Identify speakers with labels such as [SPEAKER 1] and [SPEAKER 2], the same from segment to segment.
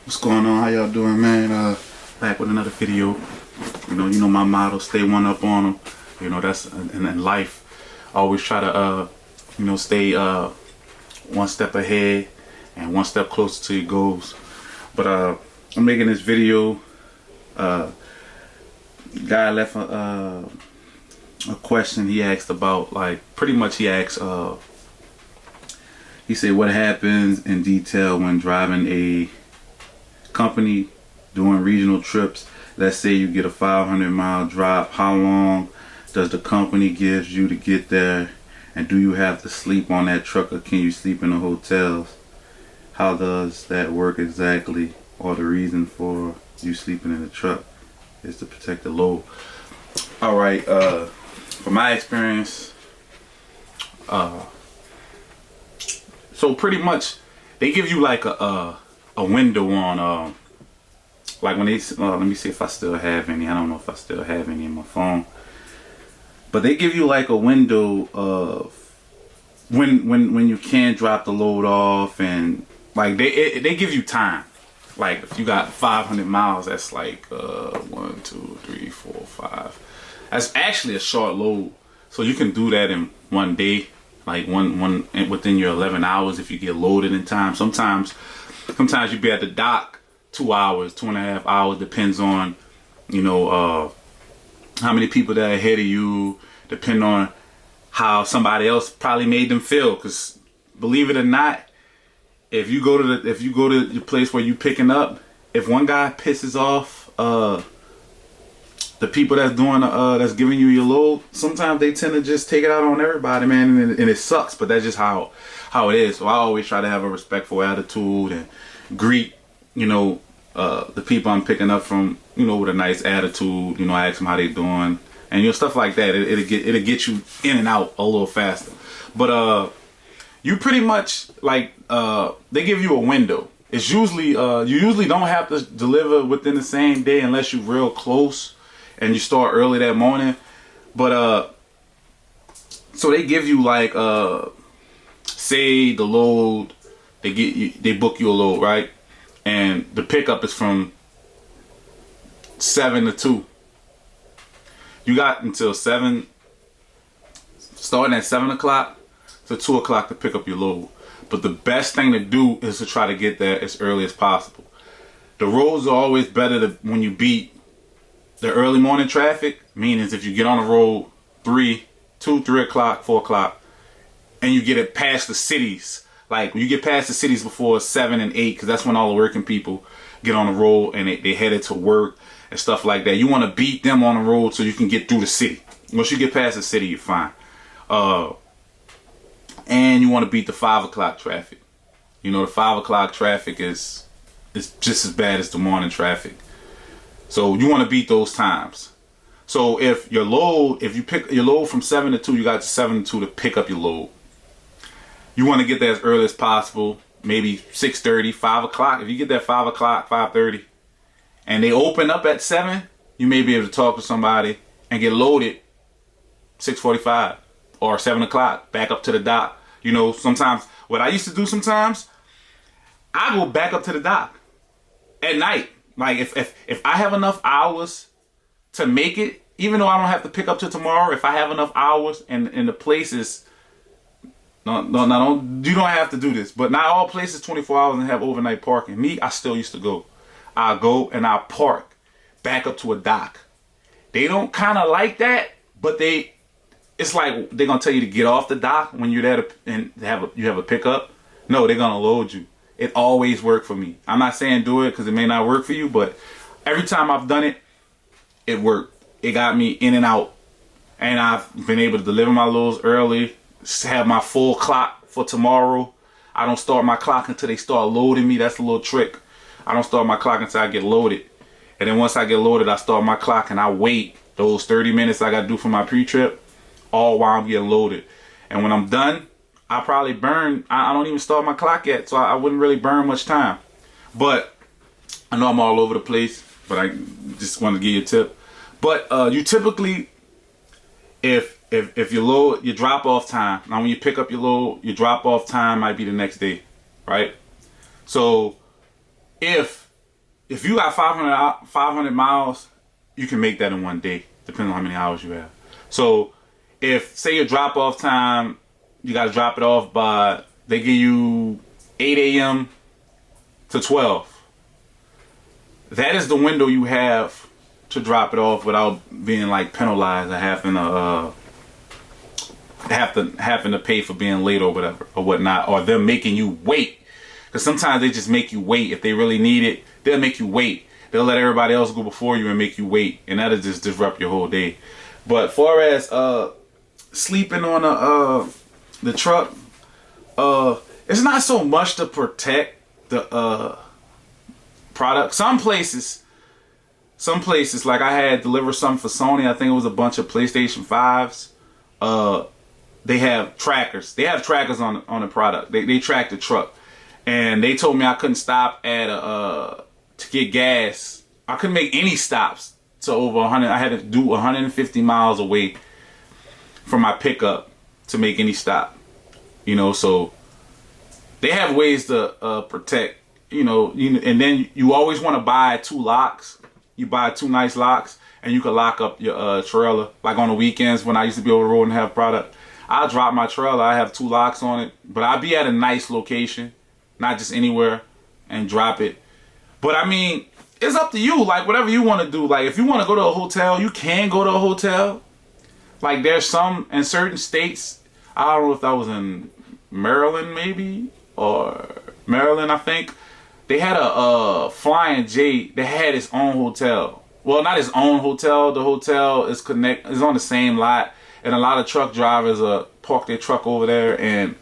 [SPEAKER 1] What's going on? How y'all doing, man? Back with another video. You know my motto: stay one up on them. That's in life. I always try to, stay one step ahead and one step closer to your goals. But I'm making this video. Guy left a question. He asked about, pretty much he asked. He said, what happens in detail when driving a company doing regional trips? Let's say you get a 500-mile drop. How long does the company give you to get there? And do you have to sleep on that truck, or can you sleep in the hotels? How does that work exactly? Or the reason for you sleeping in the truck is to protect the load. All right, from my experience, so pretty much they give you like a window on like when they let me see if I still have any. I don't know if I still have any in my phone, but they give you like a window of when you can drop the load off, and like they give you time. Like if you got 500 miles, that's like 1, 2, 3, 4, 5. That's actually a short load, so you can do that in one day, like one within your 11 hours if you get loaded in time. Sometimes you be at the dock 2 hours, 2.5 hours, depends on how many people that are ahead of you, depend on how somebody else probably made them feel. Because believe it or not, if you go to the place where you picking up, if one guy pisses off the people that's doing that's giving you your load, sometimes they tend to just take it out on everybody, man, and it sucks. But that's just how it is. So I always try to have a respectful attitude and greet the people I'm picking up from with a nice attitude. I ask them how they doing, and stuff like that. It'll get you in and out a little faster. But you pretty much they give you a window. It's usually you usually don't have to deliver within the same day unless you're real close and you start early that morning. But so they give you say the load, they book you a load, right? And the pickup is from 7 to 2. You got until 7, starting at 7 o'clock to 2 o'clock to pick up your load. But the best thing to do is to try to get there as early as possible. The roads are always better when you beat the early morning traffic. Meaning if you get on the road 3 o'clock, 4 o'clock, and you get it past the cities. Like when you get past the cities before 7 and 8, because that's when all the working people get on the road and they headed to work and stuff like that. You want to beat them on the road so you can get through the city. Once you get past the city, you're fine. And you want to beat the 5 o'clock traffic. The 5 o'clock traffic is just as bad as the morning traffic. So you want to beat those times. So if you pick your load from 7 to 2, you got 7 to 2 to pick up your load. You want to get there as early as possible, maybe 6:30, 5 o'clock. If you get there 5 o'clock, 5:30, and they open up at 7, you may be able to talk to somebody and get loaded 6:45 or 7 o'clock, back up to the dock. Sometimes what I used to do sometimes, I go back up to the dock at night. Like if I have enough hours to make it, even though I don't have to pick up till tomorrow, if I have enough hours and the place is you don't have to do this, but not all places 24 hours and have overnight parking. Me, I still used to go. I'll go and I'll park back up to a dock. They don't kind of like that, but it's like they're gonna tell you to get off the dock when you're there and you have a pickup. No, they're gonna load you. It always worked for me. I'm not saying do it because it may not work for you, but every time I've done it, it worked. It got me in and out, and I've been able to deliver my loads early, have my full clock for tomorrow. I don't start my clock until they start loading me. That's a little trick. I don't start my clock until I get loaded, and then once I get loaded, I start my clock and I wait those 30 minutes I gotta do for my pre-trip, all while I'm getting loaded. And when I'm done, I probably burn. I don't even start my clock yet, so I wouldn't really burn much time. But I know I'm all over the place, but I just wanted to give you a tip. But you typically, if your load, your drop off time, now when you pick up your load, your drop off time might be the next day, right? So if if you got 500 miles, you can make that in one day, depending on how many hours you have. So if, say your drop off time, you got to drop it off by, they give you 8 a.m. to 12. That is the window you have to drop it off without being like penalized and having to pay for being late or whatever or whatnot, or them making you wait. Because sometimes they just make you wait. If they really need it, they'll make you wait. They'll let everybody else go before you and make you wait, and that'll just disrupt your whole day. But far as sleeping on the truck, it's not so much to protect the product. Some places like I had delivered something for Sony. I think it was a bunch of PlayStation 5s. They have trackers. They have trackers on the product. They track the truck, and they told me I couldn't stop at to get gas. I couldn't make any stops to over 100. I had to do 150 miles away from my pickup to make any stop. You know, so they have ways to protect. You know, and then you always want to buy 2 locks. You buy 2 nice locks, and you can lock up your trailer. Like on the weekends when I used to be over the road and have product, I'll drop my trailer. I have 2 locks on it, but I'll be at a nice location, not just anywhere, and drop it. But I mean, it's up to you. Like whatever you want to do. Like if you want to go to a hotel, you can go to a hotel. Like there's some in certain states. I don't know if that was in Maryland, maybe, or Maryland, I think. They had a Flying J that had its own hotel. Well, not its own hotel. The hotel is on the same lot, and a lot of truck drivers park their truck over there, and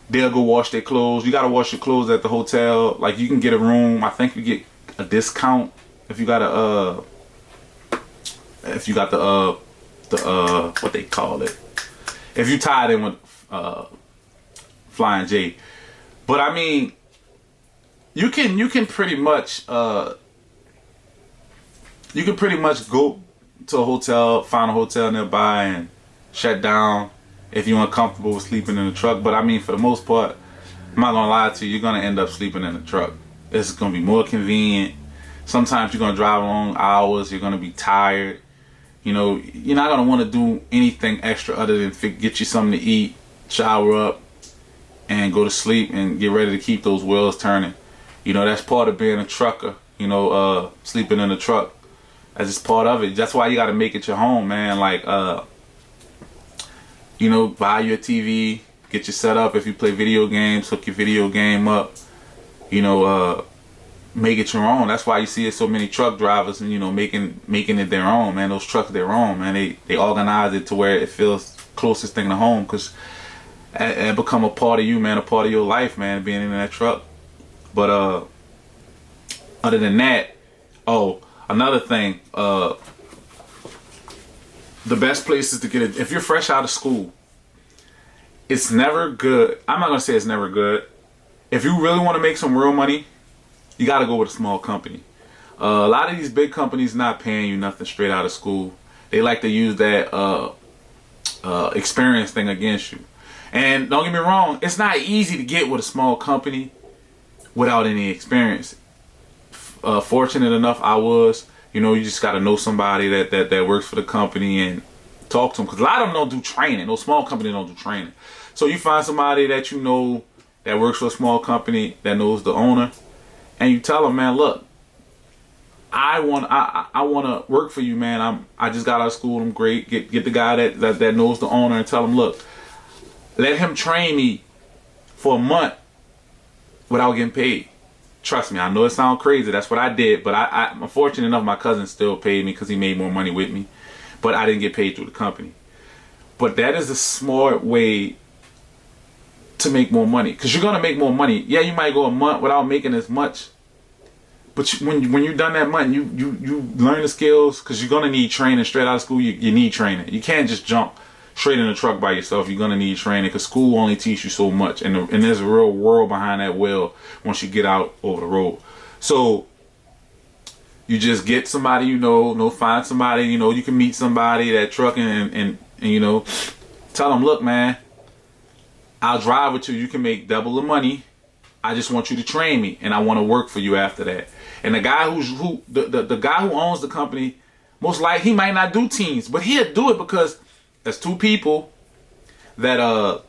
[SPEAKER 1] they'll go wash their clothes. You gotta wash your clothes at the hotel. Like you can get a room. I think you get a discount if you got the what they call it. If you tie it in with Flying J. But I mean, you can pretty much go to a hotel, find a hotel nearby, and shut down if you're uncomfortable with sleeping in the truck. But I mean, for the most part, I'm not gonna lie to you, you're gonna end up sleeping in the truck. It's gonna be more convenient. Sometimes you're gonna drive long hours. You're gonna be tired. You know, you're not gonna want to do anything extra other than get you something to eat, shower up, and go to sleep and get ready to keep those wheels turning. You know, that's part of being a trucker. You know, sleeping in the truck. That's just part of it. That's why you got to make it your home, man. Like, you know, buy your TV, get your setup. If you play video games, hook your video game up. You know, make it your own. That's why you see so many truck drivers, and you know, making it their own, man. Those trucks their own, man. They organize it to where it feels closest thing to home, because it become a part of you, man. A part of your life, man. Being in that truck. But other than that, another thing, the best places to get it, if you're fresh out of school, it's never good. I'm not gonna say it's never good. If you really want to make some real money, you got to go with a small company. A lot of these big companies not paying you nothing straight out of school. They like to use that experience thing against you. And don't get me wrong, it's not easy to get with a small company without any experience. Fortunate enough, I was. You know, you just got to know somebody that works for the company and talk to them. Because a lot of them don't do training. Those small companies don't do training. So you find somebody that you know that works for a small company that knows the owner, and you tell them, man, look, I want to work for you, man. I just got out of school. I'm great. Get the guy that knows the owner and tell him, look, let him train me for a month without getting paid. Trust me, I know it sounds crazy. That's what I did. But I'm fortunate enough, my cousin still paid me because he made more money with me. But I didn't get paid through the company. But that is a smart way to make more money. Because you're going to make more money. Yeah, you might go a month without making as much. But when you're done that month, you learn the skills. Because you're going to need training straight out of school. You need training. You can't just jump straight in the truck by yourself. You're going to need training because school only teaches you so much. And there's a real world behind that wheel once you get out over the road. So you just get somebody, find somebody, you can meet somebody that trucking and tell them, look, man, I'll drive with you. You can make double the money I just want you to train me, and I want to work for you after that. And the guy the guy who owns the company, most likely he might not do teams, but he'll do it because there's two people that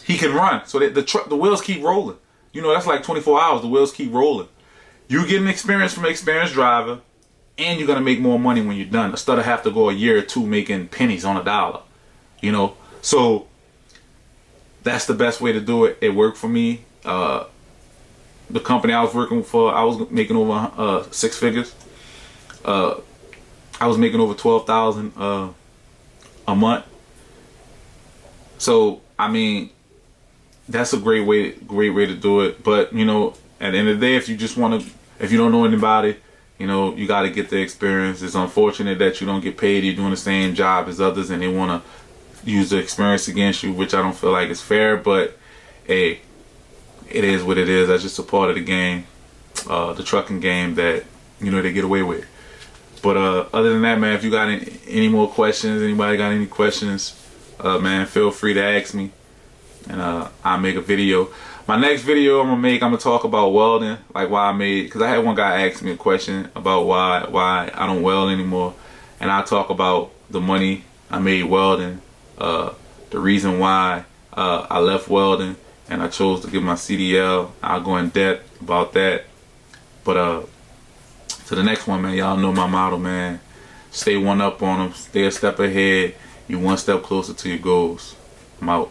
[SPEAKER 1] he can run, so that the wheels keep rolling. You know, that's like 24 hours. The wheels keep rolling. You getting experience from an experienced driver, and you're gonna make more money when you're done, instead of have to go a year or two making pennies on a dollar. You know, so that's the best way to do it. It worked for me. The company I was working for, I was making over 6 figures. I was making over 12,000 a month. So I mean, that's a great way to do it. But you know, at the end of the day, if you don't know anybody, you know, you got to get the experience. It's unfortunate that you don't get paid. You're doing the same job as others, and they want to use the experience against you, which I don't feel like is fair. But hey, it is what it is. That's just a part of the game, the trucking game that, you know, they get away with. But other than that, man, if you got any more questions, anybody got any questions, man, feel free to ask me, and I'll make a video. My next video I'm gonna talk about welding, like because I had one guy ask me a question about why I don't weld anymore, and I'll talk about the money I made welding, the reason why I left welding and I chose to get my CDL. I'll go in depth about that. But to the next one, man, y'all know my motto, man. Stay one up on them, stay a step ahead, you one step closer to your goals. I'm out.